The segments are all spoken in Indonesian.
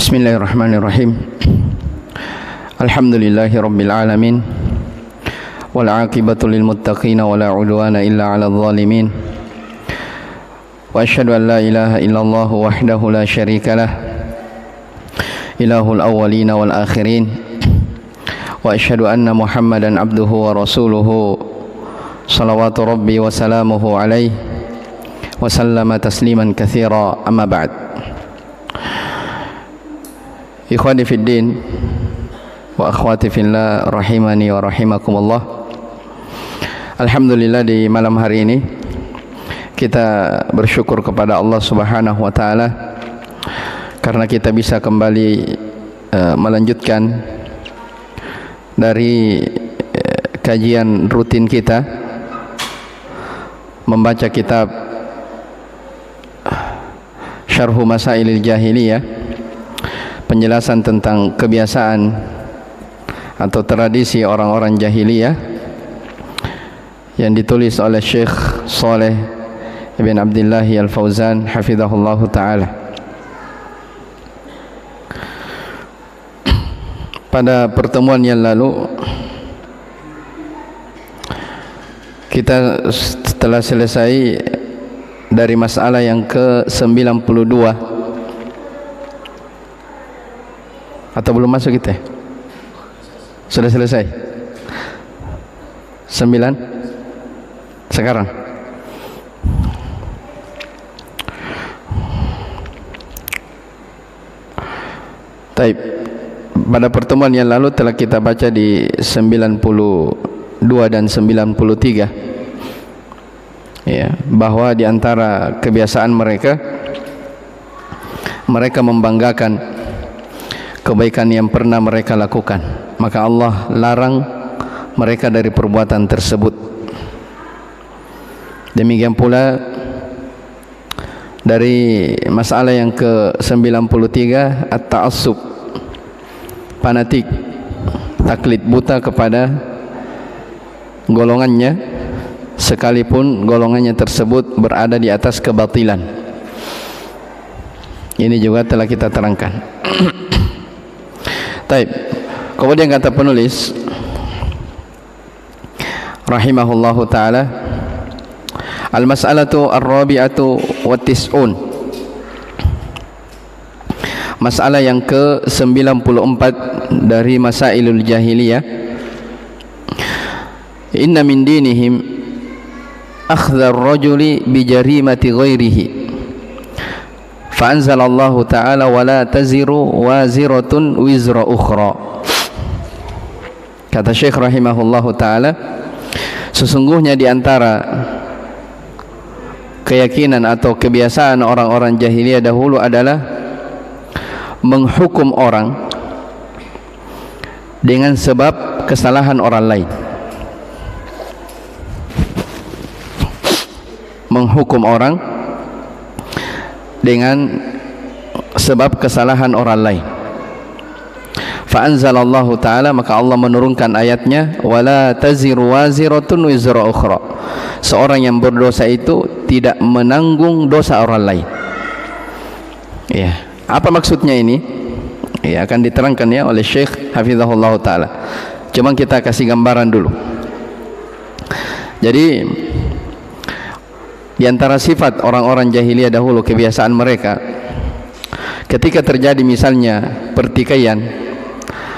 Bismillahirrahmanirrahim. Alhamdulillahi rabbil alamin. Wal aqibatu lil muttaqin wa la udwana illa 'alal zalimin. Wa asyhadu an la ilaha illallah wahdahu la syarika lah. Ilahul awwalin wal akhirin. Wa asyhadu anna Muhammadan abduhu wa rasuluhu. Salawatu rabbi wa salamuhu alaihi wa sallama tasliman katsira. Amma ba'd. Ikhwani fid din wa akhwati fillah rahimani wa rahimakumullah. Alhamdulillah, di malam hari ini kita bersyukur kepada Allah Subhanahu wa taala karena kita bisa kembali melanjutkan dari kajian rutin kita membaca kitab Syarhu Masailil Jahiliyah, penjelasan tentang kebiasaan atau tradisi orang-orang jahiliyah yang ditulis oleh Syekh Shalih Ibn Abdullah Al-Fauzan hafizahullah ta'ala. Pada pertemuan yang lalu kita telah selesai dari masalah yang ke-92. Atau belum masuk kita? Sudah selesai? 9? Sekarang? Taib. Pada pertemuan yang lalu telah kita baca di 92 dan 93, ya, bahwa di antara kebiasaan mereka membanggakan kebaikan yang pernah mereka lakukan, maka Allah larang mereka dari perbuatan tersebut. Demikian pula dari masalah yang ke-93, at-ta'assub, fanatik, taklid buta kepada golongannya sekalipun golongannya tersebut berada di atas kebatilan. Ini juga telah kita terangkan. Taib. Kemudian kata penulis rahimahullahu taala, al-mas'alatu ar-rabi'atu wa tis'un. Masalah yang ke-94 dari masailul jahiliyah. Inna min dinihim akhdha ar-rajuli bi jarimati ghairihi. Fa'anzalallahu ta'ala wa la taziru waziratun wizra ukhra. Kata Syekh rahimahullahu ta'ala, sesungguhnya di antara keyakinan atau kebiasaan orang-orang jahiliyah dahulu adalah menghukum orang dengan sebab kesalahan orang lain. Menghukum orang dengan sebab kesalahan orang lain. Fa anzalallahu ta'ala, maka Allah menurunkan ayatnya, wala taziru waziratun wizra ukhra. Seorang yang berdosa itu tidak menanggung dosa orang lain. Ya, apa maksudnya ini? Ya, akan diterangkan ya oleh Syekh hafizahullah ta'ala. Cuma kita kasih gambaran dulu. Jadi di antara sifat orang-orang jahiliyah dahulu, kebiasaan mereka, ketika terjadi misalnya pertikaian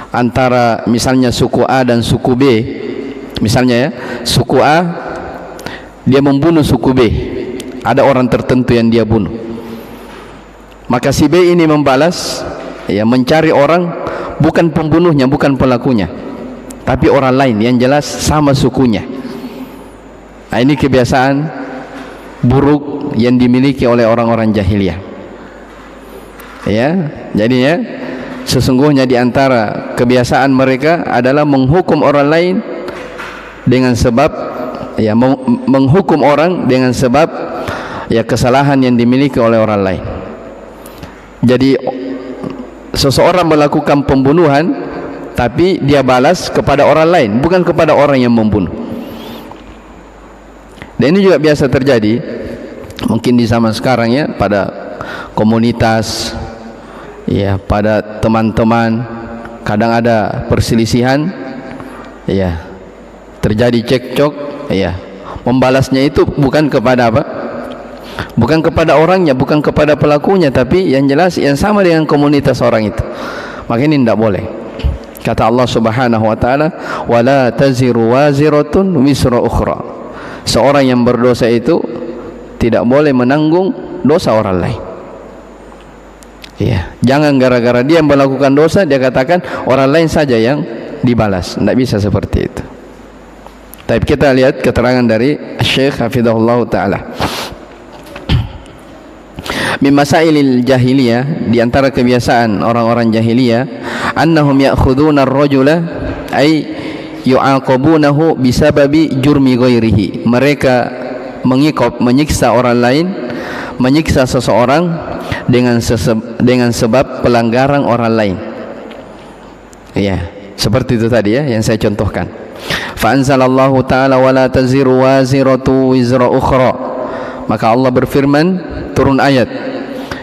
antara misalnya suku A dan suku B, misalnya ya, suku A dia membunuh suku B, ada orang tertentu yang dia bunuh, maka si B ini membalas, ya, mencari orang bukan pembunuhnya, bukan pelakunya, tapi orang lain yang jelas sama sukunya. Nah, ini kebiasaan buruk yang dimiliki oleh orang-orang jahiliyah. Ya, jadi ya, sesungguhnya di antara kebiasaan mereka adalah menghukum orang lain dengan sebab, ya, menghukum orang dengan sebab, ya, kesalahan yang dimiliki oleh orang lain. Jadi seseorang melakukan pembunuhan tapi dia balas kepada orang lain, bukan kepada orang yang membunuh. Dan ini juga biasa terjadi mungkin di zaman sekarang ya, pada komunitas ya, pada teman-teman, kadang ada perselisihan, ya, terjadi cekcok, ya, membalasnya itu bukan kepada apa? Bukan kepada orangnya, bukan kepada pelakunya, tapi yang jelas yang sama dengan komunitas orang itu. Maka ini tidak boleh. Kata Allah Subhanahu wa taala, "Wala taziru waziratun wisra ukhra." Seorang yang berdosa itu tidak boleh menanggung dosa orang lain. Ya, jangan gara-gara dia melakukan dosa dia katakan orang lain saja yang dibalas. Tidak bisa seperti itu. Tapi kita lihat keterangan dari Syekh Hafizahullah taala. Min masailil jahiliyah, di antara kebiasaan orang-orang jahiliyah, annahum ya'khuduna ar-rajula ay yu'aqabunahu bisababi jurmi ghairihi. Mereka menyiksa orang lain, menyiksa seseorang dengan sebab pelanggaran orang lain. Ya, seperti itu tadi ya yang saya contohkan. Fa anzalallahu ta'ala wala taziru waziratu wizra ukhra. Maka Allah berfirman, turun ayat,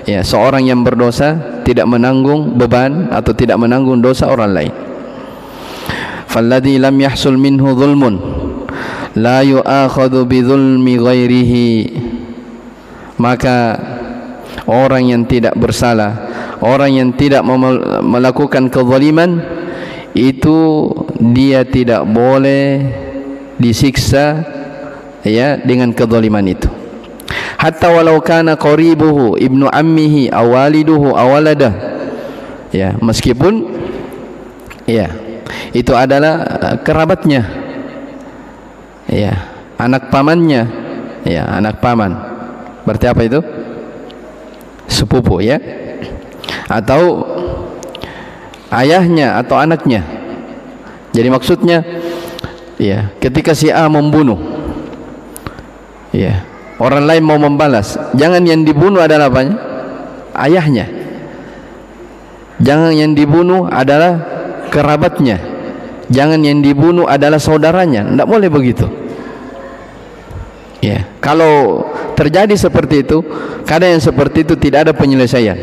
ya, seorang yang berdosa tidak menanggung beban atau tidak menanggung dosa orang lain. Falladhi lam yahsul minhu dhulmun la yu'akhadhu bidhulmi ghairihi. Maka orang yang tidak bersalah, orang yang tidak melakukan kezaliman, itu dia tidak boleh disiksa, ya, dengan kezaliman itu. Hatta walau kana qaribuhu ibnu ammihi aw waliduhu aw waladah. Ya, meskipun ya itu adalah kerabatnya, ya, anak pamannya, ya, anak paman. Berarti apa itu? Sepupu, ya, atau ayahnya atau anaknya. Jadi maksudnya, ya, ketika si A membunuh, ya, orang lain mau membalas, jangan yang dibunuh adalah apanya? Ayahnya. Jangan yang dibunuh adalah kerabatnya. Jangan yang dibunuh adalah saudaranya. Tidak boleh begitu. Ya, kalau terjadi seperti itu, kadang yang seperti itu tidak ada penyelesaian.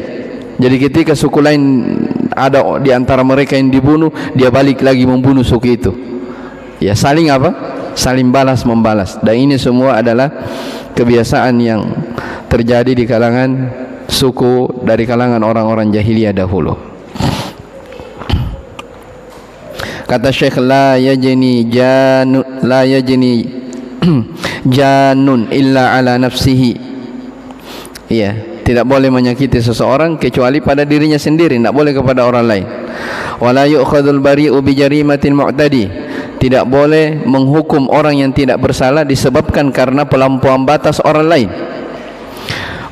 Jadi ketika suku lain ada di antara mereka yang dibunuh, dia balik lagi membunuh suku itu. Ya, saling apa? Saling balas membalas. Dan ini semua adalah kebiasaan yang terjadi di kalangan suku dari kalangan orang-orang jahiliyah dahulu. Kata Syekh, la yajni janun illa ala nafsihi. Ya, tidak boleh menyakiti seseorang kecuali pada dirinya sendiri, tidak boleh kepada orang lain. Wala yu'khadul bari'u bi jarimatil mu'tadi. Tidak boleh menghukum orang yang tidak bersalah disebabkan karena pelampauan batas orang lain.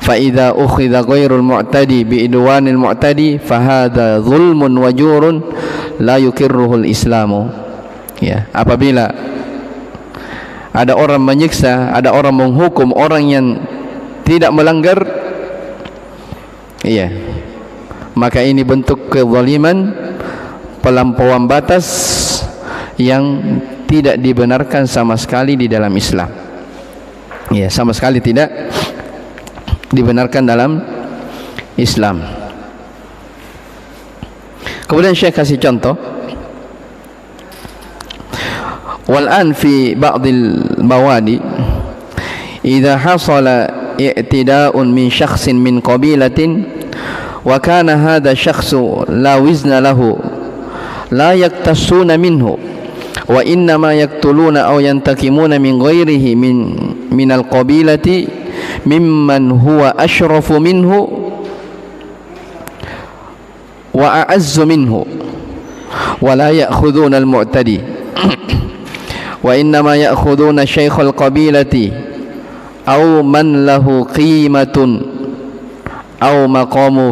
Fa idza ukhidha ghairul mu'tadi bi idwanil mu'tadi fa hadza zulmun wa jurun la yukirruhul islamu. Ya, apabila ada orang menyiksa, ada orang menghukum orang yang tidak melanggar, iya, maka ini bentuk kezaliman, pelampauan batas yang tidak dibenarkan sama sekali di dalam Islam. Ya, sama sekali tidak dibenarkan dalam Islam. Kemudian Syekh kasih contoh. Wal'an fi ba'dil bawadi idza hasala i'tida'un min syakhsin min qabilatin wa kana hadha syakhsu la wizna lahu la yaktasuna minhu wa innama yaktuluna aw yantakimuna min ghairihi min al-qabilati mimman huwa ashrafu minhu wa a'azzu minhu wa la ya'khuduna al-mu'tadi wa innama ya'khuduna syaikhal qabilati aw man lahu qimatun aw maqamun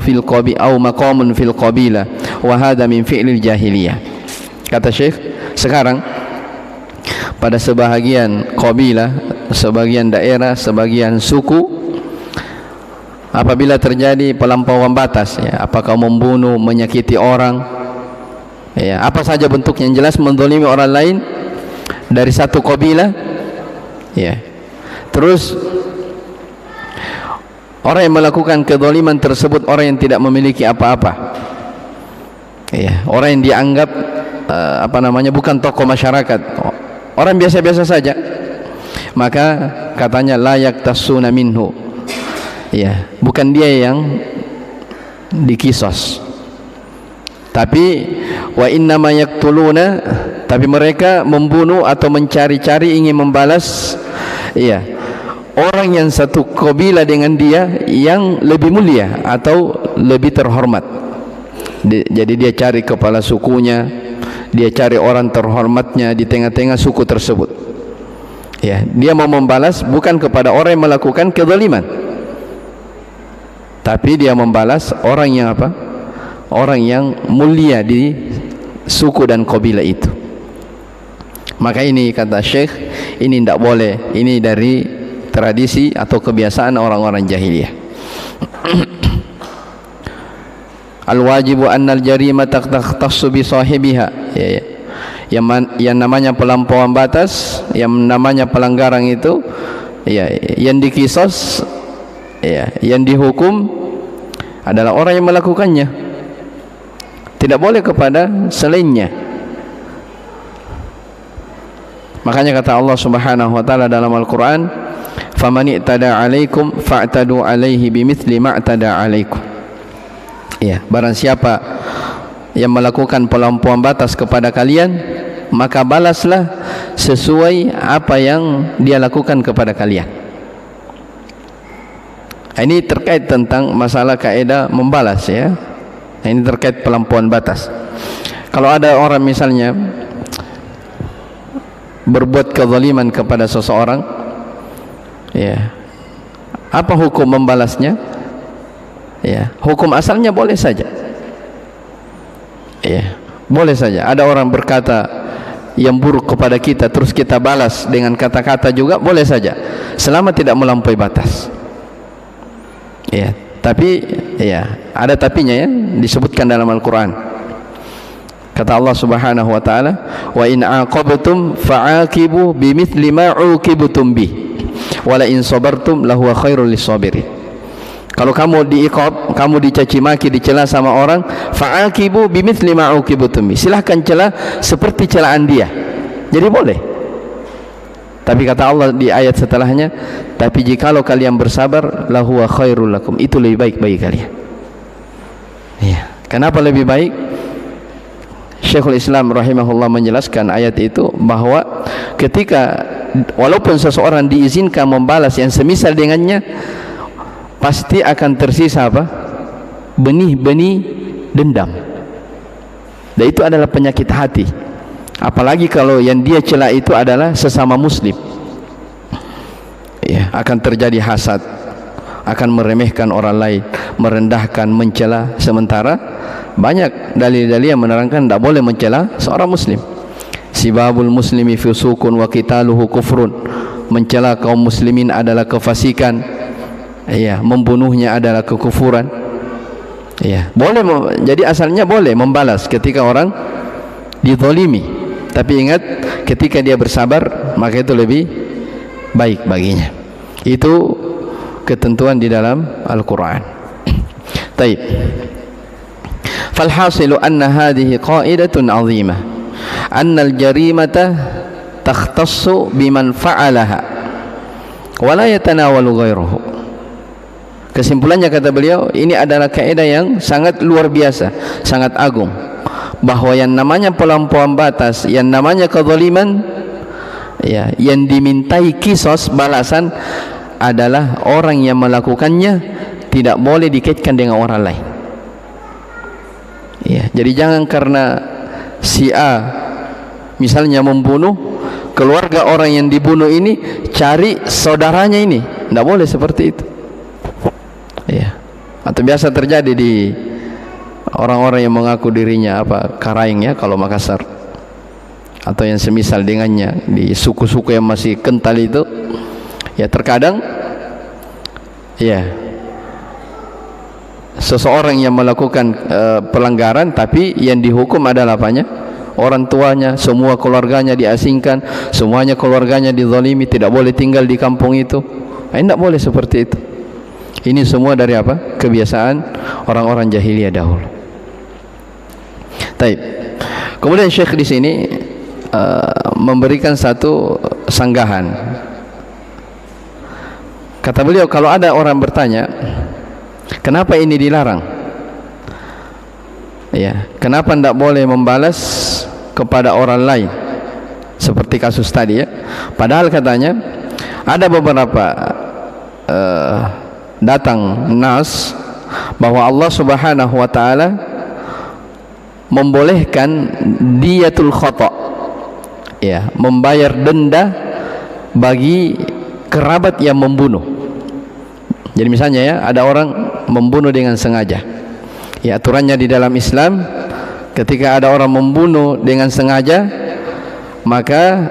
fil qabilah wa hadha min fi'lil jahiliyah. Kata Syekh, sekarang pada sebahagian qabilah, sebagian daerah, sebagian suku, apabila terjadi pelampauan batas, ya, apakah membunuh, menyakiti orang, ya, apa saja bentuknya yang jelas menzalimi orang lain dari satu qabilah, ya, terus Orang yang melakukan kezaliman tersebut orang yang tidak memiliki apa-apa. Ya, orang yang dianggap bukan tokoh masyarakat, orang biasa-biasa saja. Maka katanya layak tasuna minhu. Ya, bukan dia yang dikisos. Tapi wa innama yaqtuluna, tapi mereka membunuh atau mencari-cari ingin membalas orang yang satu kabilah dengan dia yang lebih mulia atau lebih terhormat. Jadi dia cari kepala sukunya, dia cari orang terhormatnya di tengah-tengah suku tersebut. Ya, dia mau membalas bukan kepada orang yang melakukan kezaliman, tapi dia membalas orang yang orang yang mulia di suku dan kabilah itu. Maka ini kata Syekh, ini tidak boleh, ini dari tradisi atau kebiasaan orang-orang jahiliyah. Al-wajibu annal jarimata takhtassu bi sahibiha. Yang namanya pelampauan batas, yang namanya pelanggaran itu yang dikisos, yang dihukum adalah orang yang melakukannya. Tidak boleh kepada selainnya. Makanya kata Allah Subhanahu wa taala dalam Al-Qur'an, "Faman i'tada 'alaikum fa'tadu 'alaihi bimithli ma i'tada 'alaikum." Ya, barang siapa yang melakukan pelampauan batas kepada kalian, maka balaslah sesuai apa yang dia lakukan kepada kalian. Ini terkait tentang masalah kaidah membalas, ya. Ini terkait pelampauan batas. Kalau ada orang misalnya berbuat kezaliman kepada seseorang, apa hukum membalasnya? Hukum asalnya boleh saja. Boleh saja. Ada orang berkata yang buruk kepada kita, terus kita balas dengan kata-kata juga, boleh saja, selama tidak melampaui batas. Tapi ada tapinya, disebutkan dalam Al-Quran. Kata Allah Subhanahu wa taala, "Wa in aqabtum fa'aqibu bimithli ma 'uqibtum bih, wa la in sabartum lahuwa khairul lisabirin." Kalau kamu diiqab, kamu dicaci maki, dicela sama orang, fa'aqibu bimithli ma 'uqibtum bih. Silahkan cela seperti celaan dia. Jadi boleh. Tapi kata Allah di ayat setelahnya, tapi jikalau kalian bersabar, lahuwa khairul lakum, itu lebih baik bagi kalian. Kenapa lebih baik? Syekhul Islam rahimahullah menjelaskan ayat itu bahwa ketika walaupun seseorang diizinkan membalas yang semisal dengannya, pasti akan tersisa benih-benih dendam. Dan itu adalah penyakit hati. Apalagi kalau yang dia cela itu adalah sesama muslim, akan terjadi hasad, akan meremehkan orang lain, merendahkan, mencela. Sementara banyak dalil-dalil yang menerangkan tidak boleh mencela seorang muslim. Sibabul muslimi fusukun wa qitaluhu kufrun. Mencela kaum muslimin adalah kefasikan, membunuhnya adalah kekufuran. Boleh, jadi asalnya boleh membalas ketika orang dizalimi. Tapi ingat, ketika dia bersabar, maka itu lebih baik baginya. Itu ketentuan di dalam Al-Quran. Taib. Falhasilu anna hadhihi qaidatun 'azimah. Anna al-jarimata takhtassu biman fa'alaha wa la yatanawalu ghairuhu. Kesimpulannya kata beliau, ini adalah kaidah yang sangat luar biasa, sangat agung, bahwa yang namanya pelampauan batas, yang namanya kezaliman, yang dimintai kisos balasan adalah orang yang melakukannya tidak boleh dikaitkan dengan orang lain. Jadi jangan karena si A misalnya membunuh, keluarga orang yang dibunuh ini cari saudaranya ini, tidak boleh seperti itu. Atau biasa terjadi di orang-orang yang mengaku dirinya Karaing, kalau Makassar, atau yang semisal dengannya di suku-suku yang masih kental itu, terkadang seseorang yang melakukan pelanggaran, tapi yang dihukum adalah orang tuanya, semua keluarganya diasingkan, semuanya keluarganya dizalimi, tidak boleh tinggal di kampung itu. Tidak boleh seperti itu. Ini semua dari apa? Kebiasaan orang-orang jahiliyah dahulu. Taib. Kemudian Syekh di sini memberikan satu sanggahan. Kata beliau, kalau ada orang bertanya, kenapa ini dilarang? Ya, kenapa tidak boleh membalas kepada orang lain? Seperti kasus tadi ya. Padahal katanya ada beberapa datang nas bahwa Allah Subhanahu wa taala membolehkan diyatul khata, ya, membayar denda bagi kerabat yang membunuh. Jadi misalnya ya, ada orang membunuh dengan sengaja. Ya, aturannya di dalam Islam, ketika ada orang membunuh dengan sengaja, maka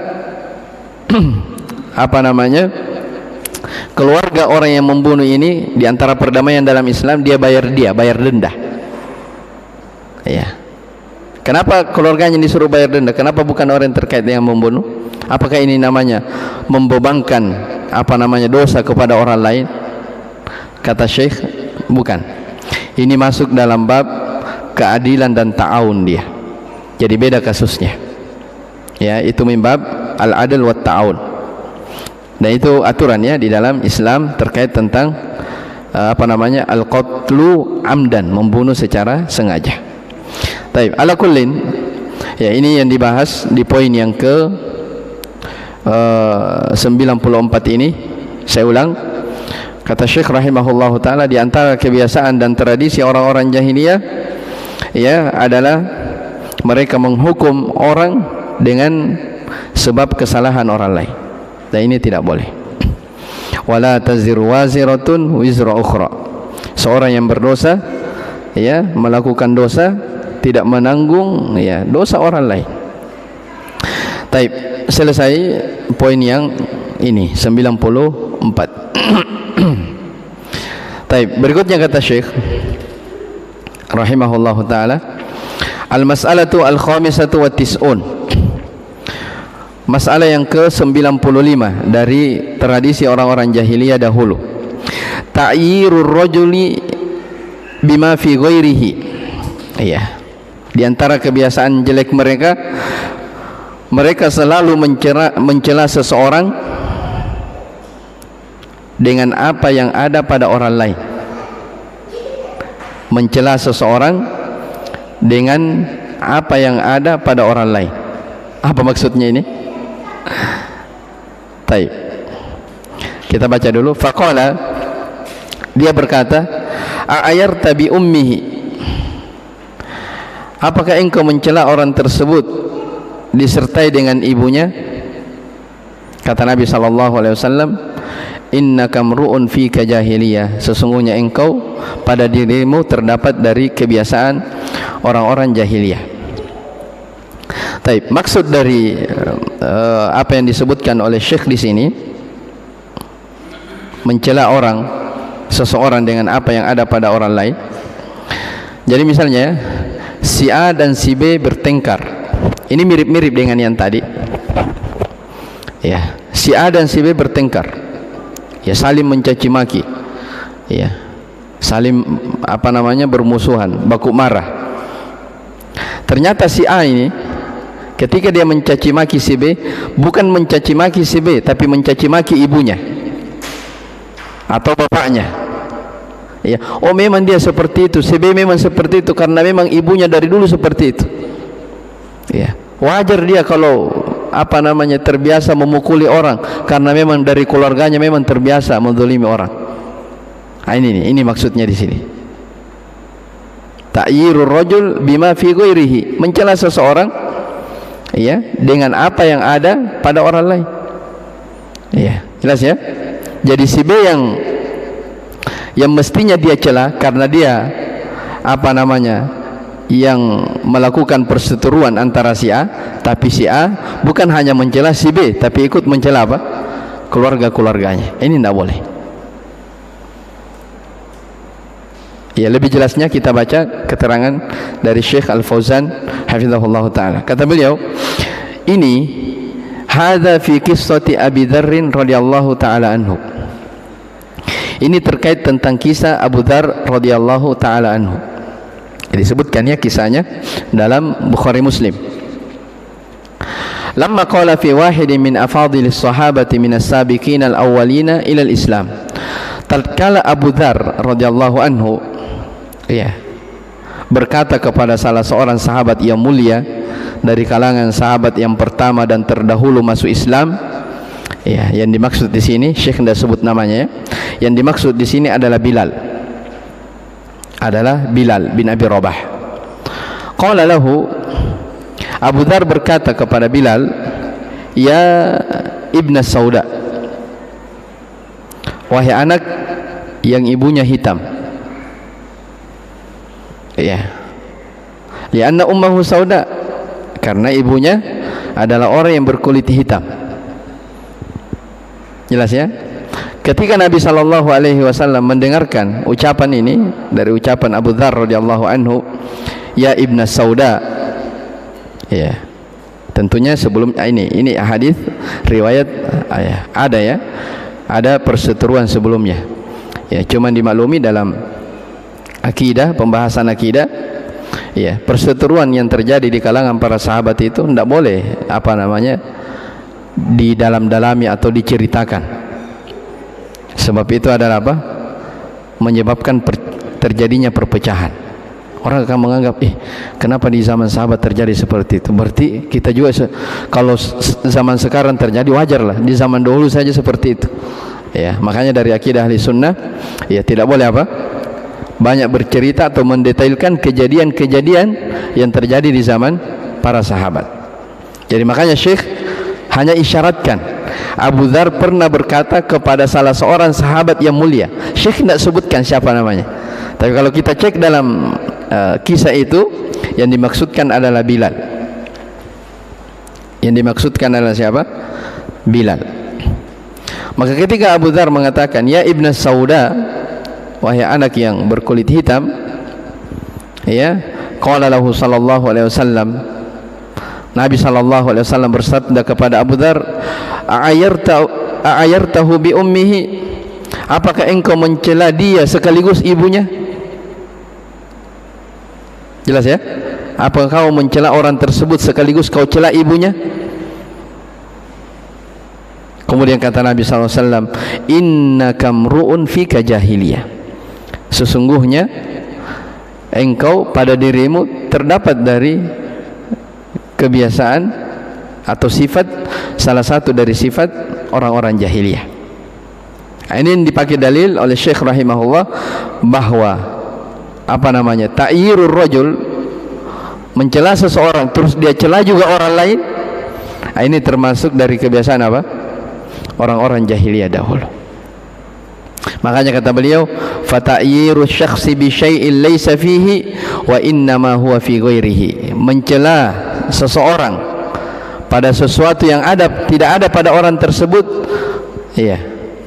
apa namanya, keluarga orang yang membunuh ini, di antara perdamaian dalam Islam, dia bayar denda. Ya. Kenapa keluarganya disuruh bayar denda? Kenapa bukan orang yang terkait dengan membunuh? Apakah ini namanya membebankan apa namanya dosa kepada orang lain? Kata Syekh, bukan. Ini masuk dalam bab keadilan dan ta'awun dia. Jadi beda kasusnya. Ya, itu mimbab al-adl wa ta'awun. Dan itu aturannya di dalam Islam terkait tentang apa namanya, al-qatlu amdan, membunuh secara sengaja. Baik, ala kullin, ya, ini yang dibahas di poin yang ke 94 ini. Saya ulang, kata Syekh rahimahullahu taala, di antara kebiasaan dan tradisi orang-orang jahiliyah, ya, adalah mereka menghukum orang dengan sebab kesalahan orang lain. Dan ini tidak boleh. Wala taziru waziratun wizra ukhra. Seorang yang berdosa, ya, melakukan dosa, tidak menanggung, ya, dosa orang lain. Taib, selesai poin yang ini 94. Taib, berikutnya kata Syekh rahimahullahu taala, al-mas'alatu al-khamisatu wa tis'un. Masalah yang ke-95 dari tradisi orang-orang jahiliyah dahulu. Ta'yirur rajuli bima fi ghairihi. Iya. Di antara kebiasaan jelek mereka, mereka selalu mencela seseorang dengan apa yang ada pada orang lain. Mencela seseorang dengan apa yang ada pada orang lain. Apa maksudnya ini? Baik, kita baca dulu. Faqala, dia berkata, a'ayarta bi ummihi, apakah engkau mencela orang tersebut disertai dengan ibunya? Kata Nabi SAW, innaka mru'un fika jahiliyah, sesungguhnya engkau pada dirimu terdapat dari kebiasaan orang-orang jahiliyah. Taib, maksud dari apa yang disebutkan oleh Syekh di sini, mencela seseorang dengan apa yang ada pada orang lain. Jadi misalnya si A dan si B bertengkar. Ini mirip-mirip dengan yang tadi. Ya, si A dan si B bertengkar. Ya, saling mencaci maki. Ya, saling apa namanya, bermusuhan, baku marah. Ternyata si A ini ketika dia mencaci maki si B, bukan mencaci maki si B, tapi mencaci maki ibunya atau bapaknya. Ya, oh memang dia seperti itu, si B memang seperti itu karena memang ibunya dari dulu seperti itu. Ya, wajar dia kalau apa namanya, terbiasa memukuli orang karena memang dari keluarganya memang terbiasa menzalimi orang. Nah, ini maksudnya di sini. Ta'yirur rajul bima fi ghairihi, mencela seseorang, ya, dengan apa yang ada pada orang lain. Ya, jelas ya. Jadi si B yang mestinya dia cela karena dia apa namanya, yang melakukan perseteruan antara si A, tapi si A bukan hanya mencela si B, tapi ikut mencela apa? Keluarga-keluarganya. Ini tidak boleh. Ya, lebih jelasnya kita baca keterangan dari Syekh Al-Fauzan hafizahullah taala. Kata beliau, ini hadza fi qissati Abi Dzarr radhiyallahu taala anhu. Ini terkait tentang kisah Abu Dzar radhiyallahu taala anhu. Disebutkan ya kisahnya dalam Bukhari Muslim. Lamma qala fi wahid min afadilis sahabati min as-sabiqin al-awwalina ila al-Islam. Tatkala Abu Dzar radhiyallahu anhu berkata kepada salah seorang sahabat yang mulia dari kalangan sahabat yang pertama dan terdahulu masuk Islam. Yang dimaksud di sini Syekh tidak sebut namanya ya. Yang dimaksud di sini adalah Bilal bin Abi Rabah. Qala lahu, Abu Dzar berkata kepada Bilal, ya Ibn Sauda, wahai anak yang ibunya hitam. Lianna ummahu sauda, karena ibunya adalah orang yang berkulit hitam. Jelas ya? Ketika Nabi SAW mendengarkan ucapan ini dari ucapan Abu Dzar radhiyallahu anhu, ya Ibn Sauda, tentunya sebelum ini hadis riwayat ada perseteruan sebelumnya. Cuman dimaklumi dalam akidah, pembahasan akidah, perseteruan yang terjadi di kalangan para sahabat itu tidak boleh di dalam-dalami atau diceritakan. Sebab itu adalah menyebabkan terjadinya perpecahan. Orang akan menganggap, kenapa di zaman sahabat terjadi seperti itu? Berarti kita juga kalau zaman sekarang terjadi wajarlah. Di zaman dahulu saja seperti itu. Makanya dari akidah ahli sunnah, tidak boleh banyak bercerita atau mendetailkan kejadian-kejadian yang terjadi di zaman para sahabat. Jadi makanya Syekh hanya isyaratkan Abu Dzar pernah berkata kepada salah seorang sahabat yang mulia. Syekh tidak sebutkan siapa namanya. Tapi kalau kita cek dalam kisah itu, yang dimaksudkan adalah Bilal. Yang dimaksudkan adalah siapa? Bilal. Maka ketika Abu Dzar mengatakan, ya Ibn Sauda, wahai anak yang berkulit hitam, qala lahu sallallahu alaihi wasallam, Nabi sallallahu alaihi wasallam bersabda kepada Abu Dzar, a'ayartahu bi ummihi, apakah engkau mencela dia sekaligus ibunya? Jelas ya? Apakah kau mencela orang tersebut sekaligus kau cela ibunya? Kemudian kata Nabi sallallahu alaihi wasallam, innaka mru'un fika jahiliyah, sesungguhnya engkau pada dirimu terdapat dari kebiasaan atau sifat, salah satu dari sifat orang-orang jahiliyah. Ini yang dipakai dalil oleh Syekh rahimahullah bahwa ta'yirur rajul, mencela seseorang terus dia cela juga orang lain, ini termasuk dari kebiasaan orang-orang jahiliyah dahulu. Makanya kata beliau, fata'yiru syakhsi bi syai'in laysa fihi wa innama huwa fi ghairihi, mencela seseorang pada sesuatu yang tidak ada pada orang tersebut,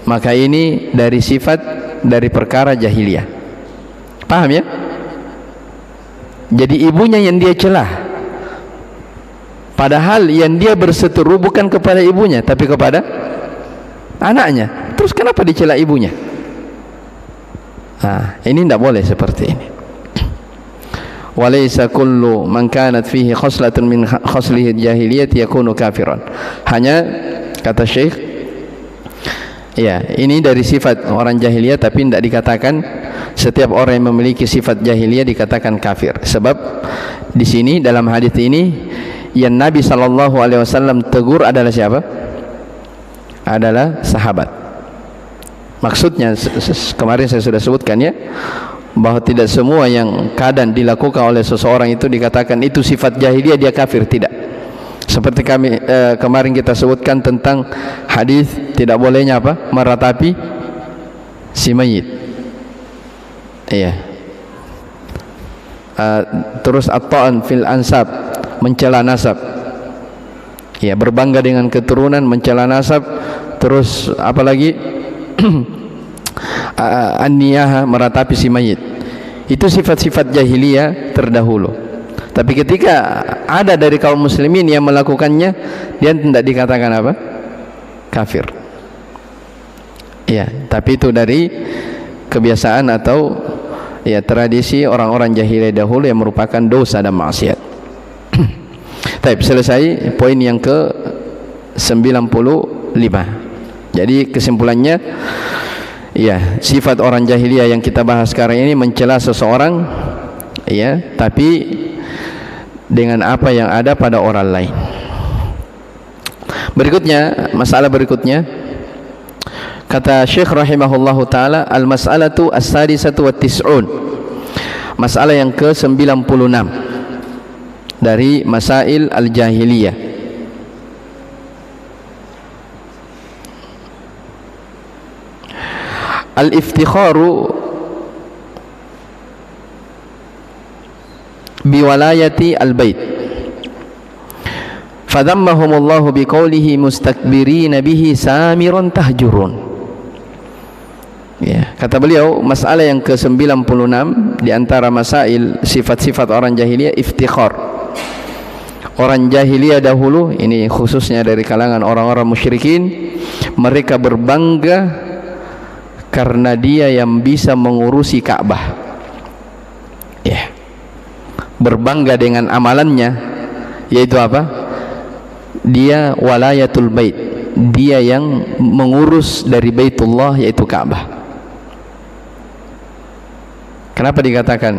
maka ini dari sifat dari perkara jahiliyah. Paham ya? Jadi ibunya yang dia celah, padahal yang dia berseteru bukan kepada ibunya tapi kepada anaknya. Terus kenapa dicela ibunya? Ini tidak boleh seperti ini. Walaysa kullu man kanat fihi khoslatun min khoslihi jahiliyah yakunu kafiran. Hanya kata Syekh, ini dari sifat orang jahiliyah, tapi tidak dikatakan setiap orang yang memiliki sifat jahiliyah dikatakan kafir. Sebab di sini dalam hadis ini yang Nabi sallallahu alaihi wasallam tegur adalah siapa? Adalah sahabat. Maksudnya kemarin saya sudah sebutkan ya, bahwa tidak semua yang kadang dilakukan oleh seseorang itu dikatakan itu sifat jahiliyah dia kafir, tidak. Seperti kemarin kita sebutkan tentang hadis tidak bolehnya meratapi si mayit. Terus at-ta'an fil ansab, mencela nasab. Berbangga dengan keturunan, mencela nasab. Terus apalagi an-niyaha, meratapi si mayit. Itu sifat-sifat jahiliyah terdahulu. Tapi ketika ada dari kaum muslimin yang melakukannya, dia tidak dikatakan kafir. Ya, tapi itu dari kebiasaan atau ya tradisi orang-orang jahiliyah dahulu yang merupakan dosa dan maksiat. Baik, selesai poin yang ke 95. Jadi kesimpulannya, ya, sifat orang jahiliyah yang kita bahas sekarang ini mencela seseorang, ya, tapi dengan apa yang ada pada orang lain. Berikutnya, masalah berikutnya, kata Syekh rahimahullahu taala, al-mas'alatu as-sadisatu wa tis'un, masalah yang ke-96 dari masail al-jahiliyah. Al-iftikharu biwalayati al-bait, fadhammahumullahu biqaulihi mustakbirina bihi samiran tahjurun. Ya, kata beliau, masalah yang ke-96 di antara masail sifat-sifat orang jahiliyah, iftikhar. Orang jahiliyah dahulu, ini khususnya dari kalangan orang-orang musyrikin, mereka berbangga karena dia yang bisa mengurusi Ka'bah. Ya, berbangga dengan amalannya, yaitu apa? Dia walayatul bait, dia yang mengurus dari Baitullah, yaitu Ka'bah. Kenapa dikatakan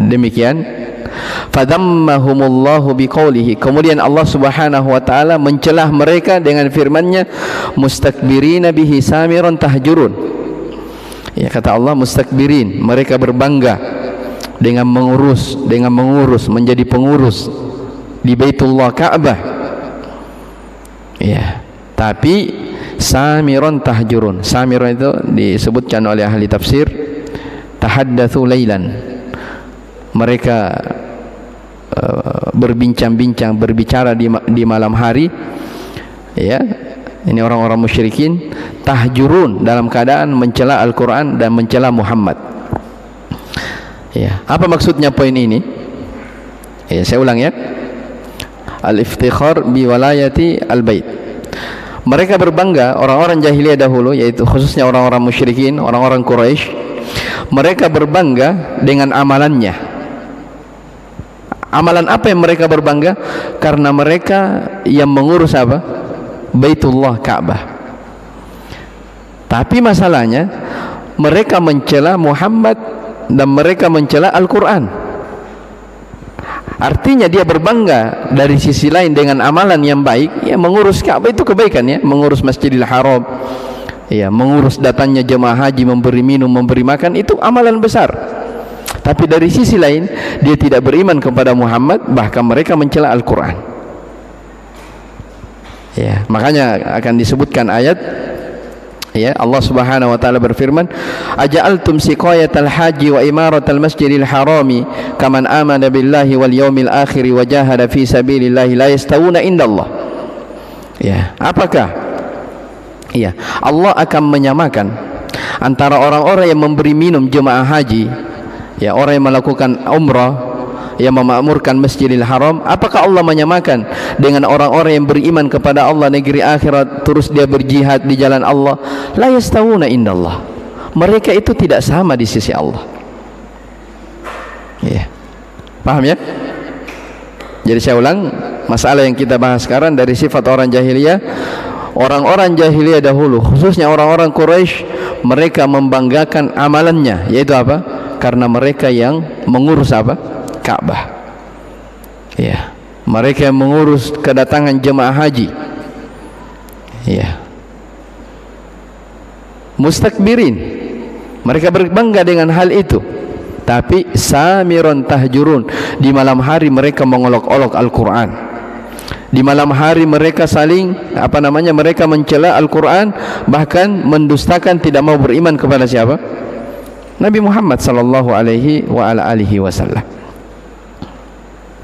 demikian? Fadammahumullahu biqaulihi, kemudian Allah Subhanahu wa taala mencelah mereka dengan firman-Nya, mustakbirina bihi samiran tahjurun. Ya, kata Allah, mustakbirin, mereka berbangga dengan mengurus menjadi pengurus di Baitullah Ka'bah. Ya, tapi samiran tahjurun. Samiran itu disebutkan oleh ahli tafsir, tahaddatsu lailan, mereka berbincang-bincang, berbicara di malam hari. Ya, ini orang-orang musyrikin. Tahjurun, dalam keadaan mencela Al-Quran dan mencela Muhammad. Ya, apa maksudnya poin ini? Ya, saya ulang ya. Al-iftikhar biwalayati al-bait, mereka berbangga, orang-orang jahiliyah dahulu, yaitu khususnya orang-orang musyrikin, orang-orang Quraisy, mereka berbangga dengan amalannya. Amalan apa yang mereka berbangga? Karena mereka yang mengurus apa? Baitullah, Ka'bah. Tapi masalahnya, mereka mencela Muhammad dan mereka mencela Al-Quran. Artinya dia berbangga dari sisi lain dengan amalan yang baik. Ya, mengurus Ka'bah itu kebaikan, ya, mengurus Masjidil Haram, ya, mengurus datangnya jemaah haji, memberi minum, memberi makan, itu amalan besar. Tapi dari sisi lain, dia tidak beriman kepada Muhammad, bahkan mereka mencela Al-Quran. Ya, makanya akan disebutkan ayat, ya, Allah Subhanahu wa taala berfirman, aja'altum siqayatal haji wa imaratal masjidil harami kaman amana billahi wal yaumil akhir wa jahada fi sabilillahi la yastawuna indallah. Ya, apakah, iya, Allah akan menyamakan antara orang-orang yang memberi minum jemaah haji, ya, orang yang melakukan umrah, yang memakmurkan Masjidil Haram. Apakah Allah menyamakan dengan orang-orang yang beriman kepada Allah, negeri akhirat, terus dia berjihad di jalan Allah? La yastawuna indallah, mereka itu tidak sama di sisi Allah. Ya, paham ya? Jadi saya ulang, masalah yang kita bahas sekarang dari sifat orang jahiliyah. Orang-orang jahiliyah dahulu, khususnya orang-orang Quraisy, mereka membanggakan amalannya, yaitu apa? Karena mereka yang mengurus apa? Ka'bah. Ya, mereka yang mengurus kedatangan jemaah haji. Ya, mustakbirin, mereka berbangga dengan hal itu. Tapi samiron tahjurun, di malam hari mereka mengolok-olok Al-Quran. Di malam hari mereka saling mereka mencela Al-Quran, bahkan mendustakan, tidak mau beriman kepada siapa? Nabi Muhammad sallallahu alaihi wa ala alihi wasallam.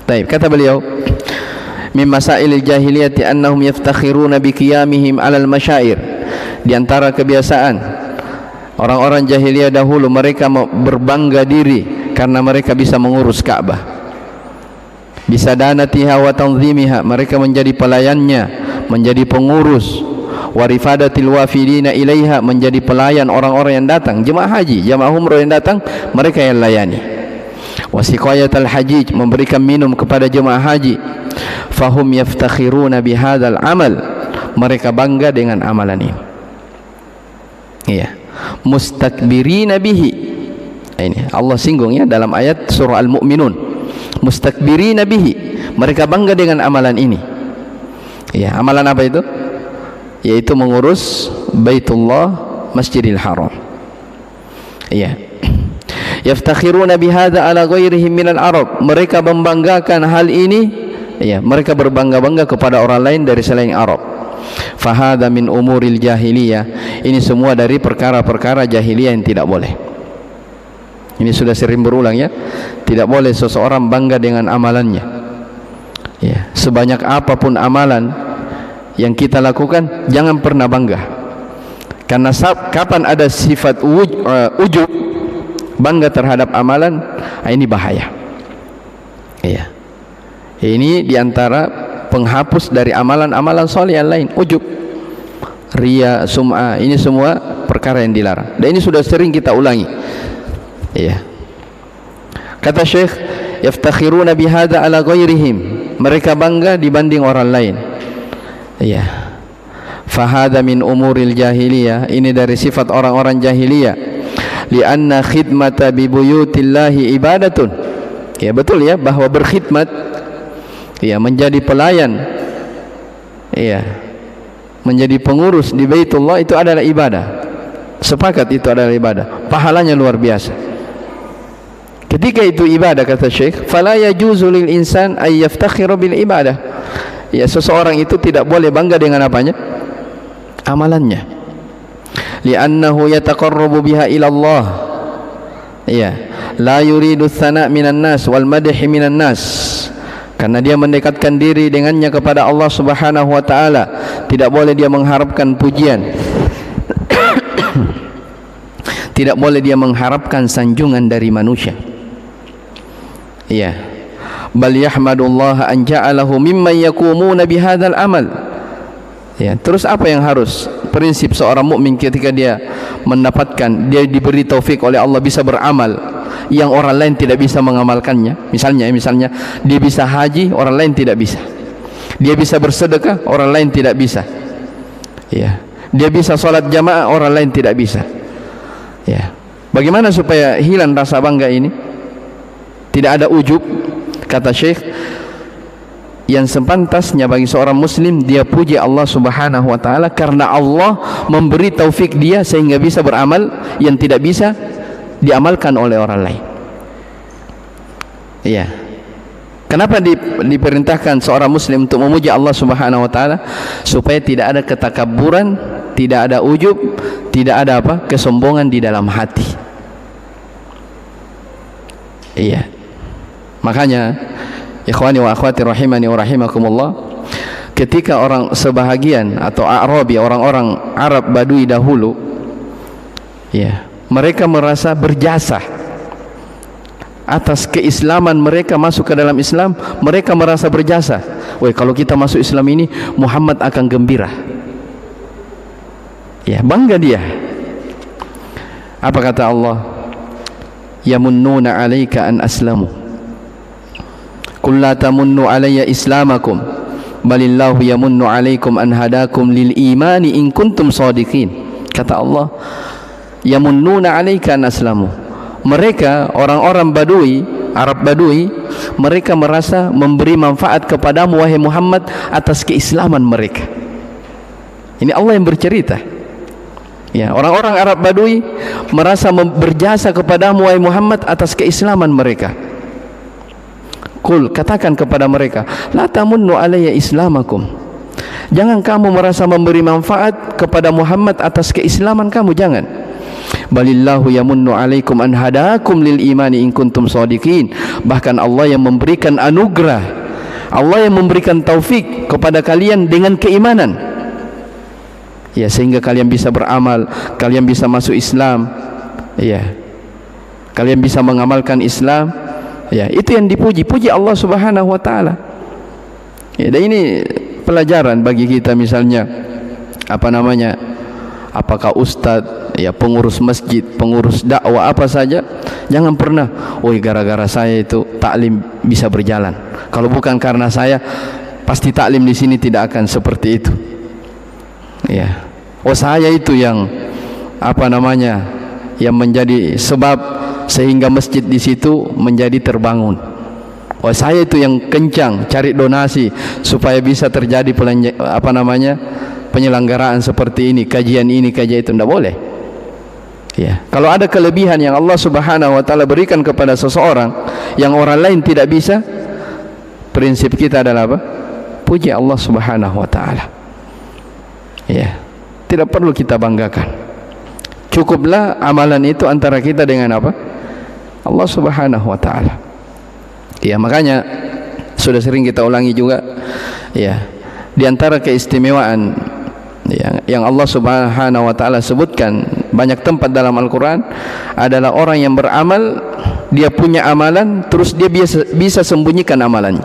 Baik, kata beliau, min masailil jahiliyati annahum yaftakhiruna biqiyamihim 'alal masyair. Di antara kebiasaan orang-orang jahiliyah dahulu, mereka berbangga diri karena mereka bisa mengurus Ka'bah. Bisa danatiha wa tanzimiha, mereka menjadi pelayannya, menjadi pengurus. wa rifadatil wafidina ilaiha, menjadi pelayan orang-orang yang datang, jemaah haji, jemaah umrah yang datang, mereka yang layani. Wa siqayatal hajij, memberikan minum kepada jemaah haji. Fahum yaftakhiruna bihadzal amal, mereka bangga dengan amalan ini. Iya, mustakbirina bihi. Ini Allah singgung ya dalam ayat surah Al-Mu'minun. Mustakbirina bihi, mereka bangga dengan amalan ini. Ya, amalan apa itu? Yaitu mengurus Baitullah Masjidil Haram. Iya. Yaftakhiruna bihadza ala ghairihim minal Arab, mereka membanggakan hal ini. Ya, mereka berbangga-bangga kepada orang lain dari selain Arab. Fahadha min umuril jahiliyah, ini semua dari perkara-perkara jahiliyah yang tidak boleh. Ini sudah sering berulang ya. Tidak boleh seseorang bangga dengan amalannya. Ya, sebanyak apapun amalan yang kita lakukan, jangan pernah bangga. Karena kapan ada sifat ujub, bangga terhadap amalan, ini bahaya. Iya. Ini diantara penghapus dari amalan-amalan soleh yang lain. Ujub, riya, sum'ah, ini semua perkara yang dilarang. Dan ini sudah sering kita ulangi. Iya. Kata Syekh, yaftakhiruna bihadza ala ghairihim, mereka bangga dibanding orang lain. Iya. Fahadha min umuril jahiliyah, ini dari sifat orang-orang jahiliyah. Lianna khidmata bi buyutillahi ibadatun. Ya betul ya, bahwa berkhidmat, ya menjadi pelayan, ya menjadi pengurus di Baitullah itu adalah ibadah. Sepakat itu adalah ibadah, pahalanya luar biasa. Ketika itu ibadah, kata Syekh, fala yajuzu lil insan ay yaftakhiru bil ibadah. Ya, seseorang itu tidak boleh bangga dengan apanya? Amalannya. Li'annahu yataqarrabu biha ila Allah. Ya, la yuridu tsana' minan nas wal madh minan nas. Karena dia mendekatkan diri dengannya kepada Allah Subhanahu wa taala, tidak boleh dia mengharapkan pujian. Tidak boleh dia mengharapkan sanjungan dari manusia. Iya. Bal yahmadullah an ja'alahu mimman yakumuna bihadzal amal. Ya, terus apa yang harus? Prinsip seorang mukmin ketika dia mendapatkan, dia diberi taufik oleh Allah bisa beramal yang orang lain tidak bisa mengamalkannya. Misalnya dia bisa haji, orang lain tidak bisa. Dia bisa bersedekah, orang lain tidak bisa. Ya. Dia bisa sholat jamaah, orang lain tidak bisa. Ya. Bagaimana supaya hilang rasa bangga ini? Tidak ada ujub. Kata Syekh, yang sepantasnya bagi seorang muslim, dia puji Allah Subhanahu wa taala karena Allah memberi taufik dia sehingga bisa beramal yang tidak bisa diamalkan oleh orang lain. Iya. Kenapa diperintahkan seorang muslim untuk memuji Allah Subhanahu wa taala? Supaya tidak ada ketakabburan, tidak ada ujub, tidak ada kesombongan di dalam hati. Iya. Makanya ikhwani wa akhwati rahimani wa rahimakumullah, ketika orang sebahagian atau A'rabi, orang-orang Arab Badui dahulu, ya, mereka merasa berjasa atas keislaman mereka, masuk ke dalam Islam, mereka merasa berjasa. Woi, kalau kita masuk Islam ini, Muhammad akan gembira. Ya, bangga dia. Apa kata Allah? Yamunnuna 'alaika an aslamu. Qul la tamunnu 'alayya islamakum, balillahu yamunnu 'alaikum an hadakum lil imani in kuntum shadiqin. Kata Allah, yamunnuna 'alaika an aslamu. Mereka orang-orang Badui, Arab Badui, mereka merasa memberi manfaat kepadamu wahai Muhammad atas keislaman mereka. Ini Allah yang bercerita. Ya, orang-orang Arab Badui merasa berjasa kepadamu wahai Muhammad atas keislaman mereka. Qul, katakan kepada mereka, la tamunnu alayya islamakum. Jangan kamu merasa memberi manfaat kepada Muhammad atas keislaman kamu, jangan. Balillahu yamunnu alaikum an hadakum lil imani in kuntum shadiqin. Bahkan Allah yang memberikan anugerah, Allah yang memberikan taufik kepada kalian dengan keimanan. Ya, sehingga kalian bisa beramal, kalian bisa masuk Islam. Ya. Kalian bisa mengamalkan Islam. Ya, itu yang dipuji, puji Allah Subhanahu wa taala. Ya, dan ini pelajaran bagi kita, misalnya apa namanya, apakah ustadz, ya pengurus masjid, pengurus dakwah apa saja, jangan pernah, "Woi, gara-gara saya itu taklim bisa berjalan. Kalau bukan karena saya, pasti taklim di sini tidak akan seperti itu." Ya, oh saya itu yang apa namanya, yang menjadi sebab sehingga masjid di situ menjadi terbangun. Oh saya itu yang kencang cari donasi supaya bisa terjadi apa namanya, penyelenggaraan seperti ini, kajian ini, kajian itu. Tidak boleh. Ya, kalau ada kelebihan yang Allah Subhanahu wa taala berikan kepada seseorang yang orang lain tidak bisa, prinsip kita adalah apa? Puji Allah Subhanahu wa taala. Ya, tidak perlu kita banggakan. Cukuplah amalan itu antara kita dengan apa? Allah Subhanahu wa taala. Ya, makanya sudah sering kita ulangi juga, ya, di antara keistimewaan yang Allah Subhanahu wa taala sebutkan banyak tempat dalam Al-Qur'an adalah orang yang beramal, dia punya amalan, terus dia bisa sembunyikan amalannya.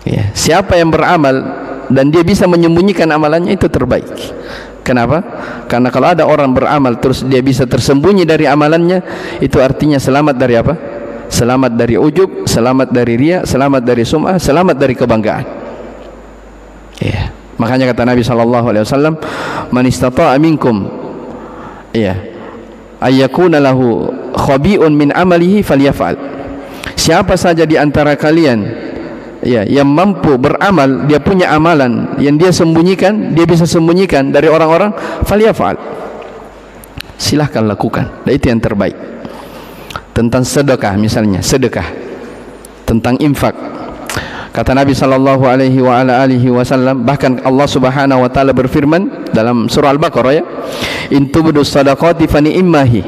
Ya, siapa yang beramal dan dia bisa menyembunyikan amalannya, itu terbaik. Kenapa? Karena kalau ada orang beramal terus dia bisa tersembunyi dari amalannya, itu artinya selamat dari apa? Selamat dari ujub, selamat dari riya, selamat dari sum'ah, selamat dari kebanggaan. Ya, makanya kata Nabi sallallahu alaihi wasallam, "Man istata'a minkum ayyakuna lahu khabi'un min amalihi falyaf'al." Siapa saja di antara kalian yang mampu beramal, dia punya amalan yang dia sembunyikan, dia bisa sembunyikan dari orang-orang, falyaf'al. Silahkan lakukan. Dan itu yang terbaik. Tentang sedekah misalnya, sedekah, tentang infak, kata Nabi sallallahu alaihi wasallam, bahkan Allah Subhanahu wa taala berfirman dalam surah Al-Baqarah, ya, "In tubdu shadaqati fa ni'mahi."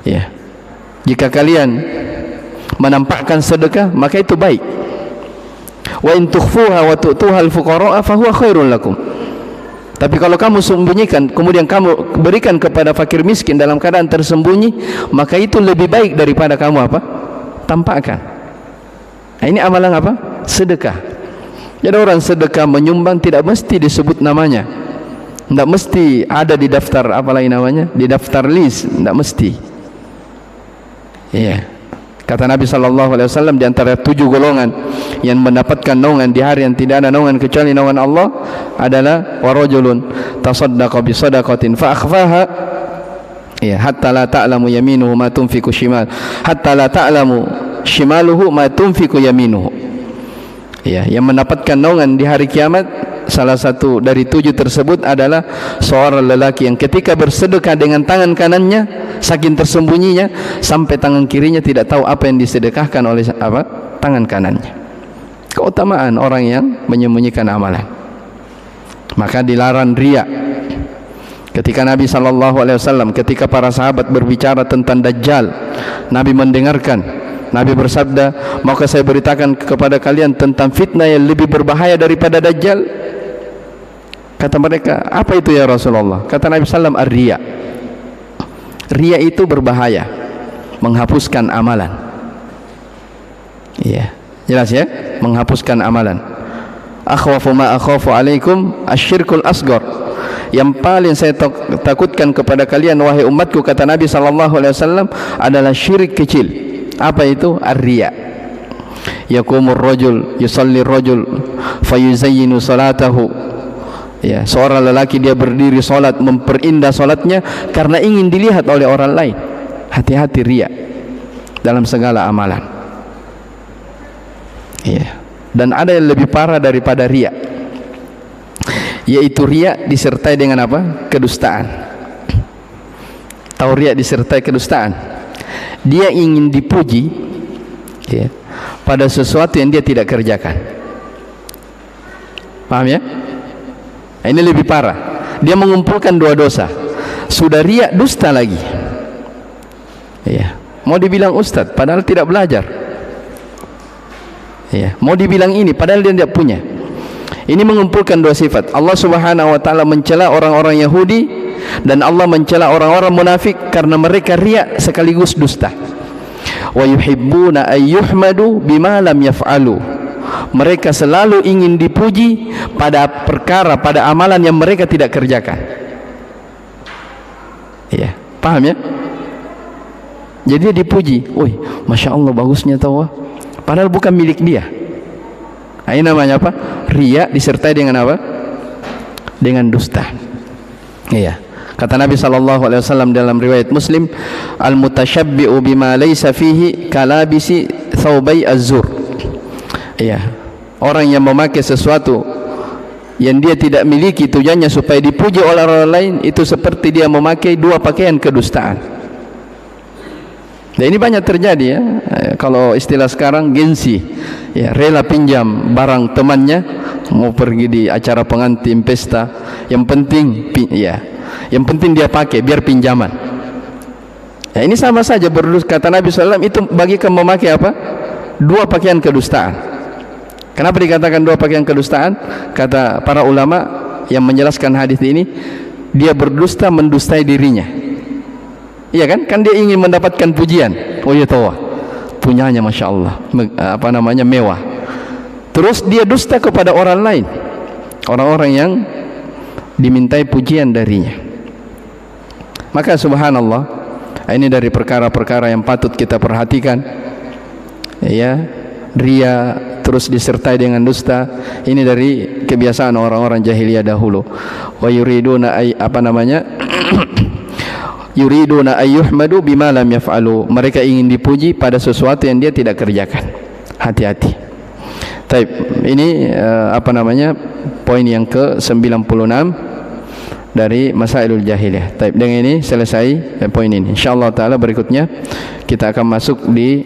Ya, jika kalian menampakkan sedekah, maka itu baik. "Wa in tukhfuha wa tu'tuha al-fuqara fa huwa khairul lakum." Tapi kalau kamu sembunyikan kemudian kamu berikan kepada fakir miskin dalam keadaan tersembunyi, maka itu lebih baik daripada kamu apa? Tampakkan. Nah, ini amalan apa? Sedekah. Jadi orang sedekah menyumbang tidak mesti disebut namanya, tidak mesti ada di daftar apa lagi namanya, di daftar list, tidak mesti. Iya. Kata Nabi sallallahu alaihi wasallam, di antara 7 golongan yang mendapatkan naungan di hari yang tidak ada naungan kecuali naungan Allah adalah warajulun tasaddaqa bi shadaqatin fa akhfaha hatta la ta'lamu yaminuhu ma tunfiqu shimal hatta la ta'lamu shimaluhu ma tunfiqu yaminuhu. Ya, yang mendapatkan naungan di hari kiamat, salah satu dari 7 tersebut adalah seorang lelaki yang ketika bersedekah dengan tangan kanannya, saking tersembunyinya sampai tangan kirinya tidak tahu apa yang disedekahkan oleh apa? Tangan kanannya. Keutamaan orang yang menyembunyikan amalan. Maka dilarang riya. Ketika Nabi sallallahu alaihi wasallam, ketika para sahabat berbicara tentang Dajjal, Nabi mendengarkan. Nabi bersabda, "Maka saya beritakan kepada kalian tentang fitnah yang lebih berbahaya daripada Dajjal." Kata mereka, "Apa itu ya Rasulullah?" Kata Nabi sallam, "Ar-riya." Riya itu berbahaya, menghapuskan amalan. Iya, jelas ya, menghapuskan amalan. "Akhwafu ma akhafu alaikum asyirkul asghar." Yang paling saya takutkan kepada kalian wahai umatku, kata Nabi sallallahu alaihi wasallam, adalah syirik kecil. Apa itu? Ar-riya. Yaqumur rajul yusalli rajul fayuzayyinu salatahu. Ya, seorang lelaki dia berdiri salat, memperindah salatnya karena ingin dilihat oleh orang lain. Hati-hati riya dalam segala amalan. Ya. Dan ada yang lebih parah daripada riya, yaitu riya disertai dengan apa? Kedustaan. Tahu riya disertai kedustaan? Dia ingin dipuji ya, pada sesuatu yang dia tidak kerjakan. Paham ya? Ini lebih parah. Dia mengumpulkan 2 dosa. Sudah riya, dusta lagi. Ya, mau dibilang ustadz padahal tidak belajar. Ya, mau dibilang ini padahal dia tidak punya. Ini mengumpulkan 2 sifat. Allah Subhanahu wa taala mencela orang-orang Yahudi dan Allah mencela orang-orang munafik karena mereka riya sekaligus dusta. Wa yuhibbuna ay yuhmadu bima lam yaf'alu mereka selalu ingin dipuji pada perkara, pada amalan yang mereka tidak kerjakan. Iya, paham ya? Jadi dia dipuji, woi, masya Allah bagusnya tahu, padahal bukan milik dia. Nah, ini namanya apa? Riya disertai dengan apa? Dengan dusta. Iya. Kata Nabi SAW dalam riwayat Muslim, al-mutashabbi'u bima laysa fihi kalabisi thawbai az-zur. Iya. Orang yang memakai sesuatu yang dia tidak miliki tujuannya supaya dipuji oleh orang lain, itu seperti dia memakai dua pakaian kedustaan. Dan ini banyak terjadi ya. Kalau istilah sekarang gengsi, ya, rela pinjam barang temannya mau pergi di acara pengantin pesta, yang penting yang penting dia pakai biar pinjaman. Ya, ini sama saja berdusta. Kata Nabi SAW, itu bagikan memakai apa? Dua pakaian kedustaan. Kenapa dikatakan dua pakaian kedustaan? Kata para ulama yang menjelaskan hadis ini, dia berdusta mendustai dirinya. Iya kan? Kan dia ingin mendapatkan pujian. Oh iya tahu, punyanya masya Allah, mewah. Terus dia dusta kepada orang lain, orang-orang yang dimintai pujian darinya. Maka subhanallah, ini dari perkara-perkara yang patut kita perhatikan. Ya, riya terus disertai dengan dusta. Ini dari kebiasaan orang-orang jahiliyah dahulu. Wa yuriduna yuriduna ayyuhmadu bima lam yaf'alu. Mereka ingin dipuji pada sesuatu yang dia tidak kerjakan. Hati-hati. Taib, ini poin yang ke-96 dari Masailul Jahiliyah. Taib, dengan ini selesai poin ini. Insyaallah taala berikutnya kita akan masuk di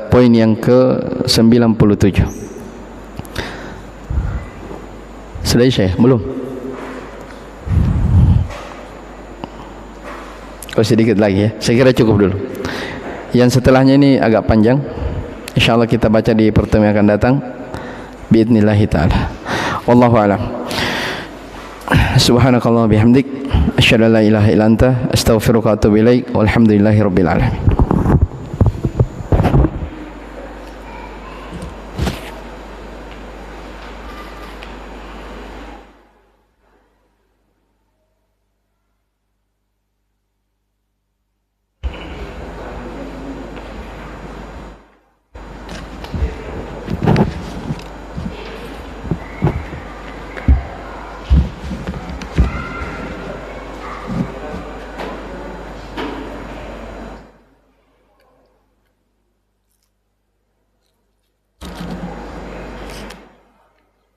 poin yang ke-97. Sudah Syekh? Belum? Oh, sedikit lagi ya. Saya kira cukup dulu. Yang setelahnya ini agak panjang. Insyaallah kita baca di pertemuan yang akan datang. Biidznillah taala. Wallahu a'lam. Subhanakallah bihamdik, asyhadu an la ilaha illa anta, astaghfiruka wa atubu ilaik. Walhamdulillahirabbil alamin.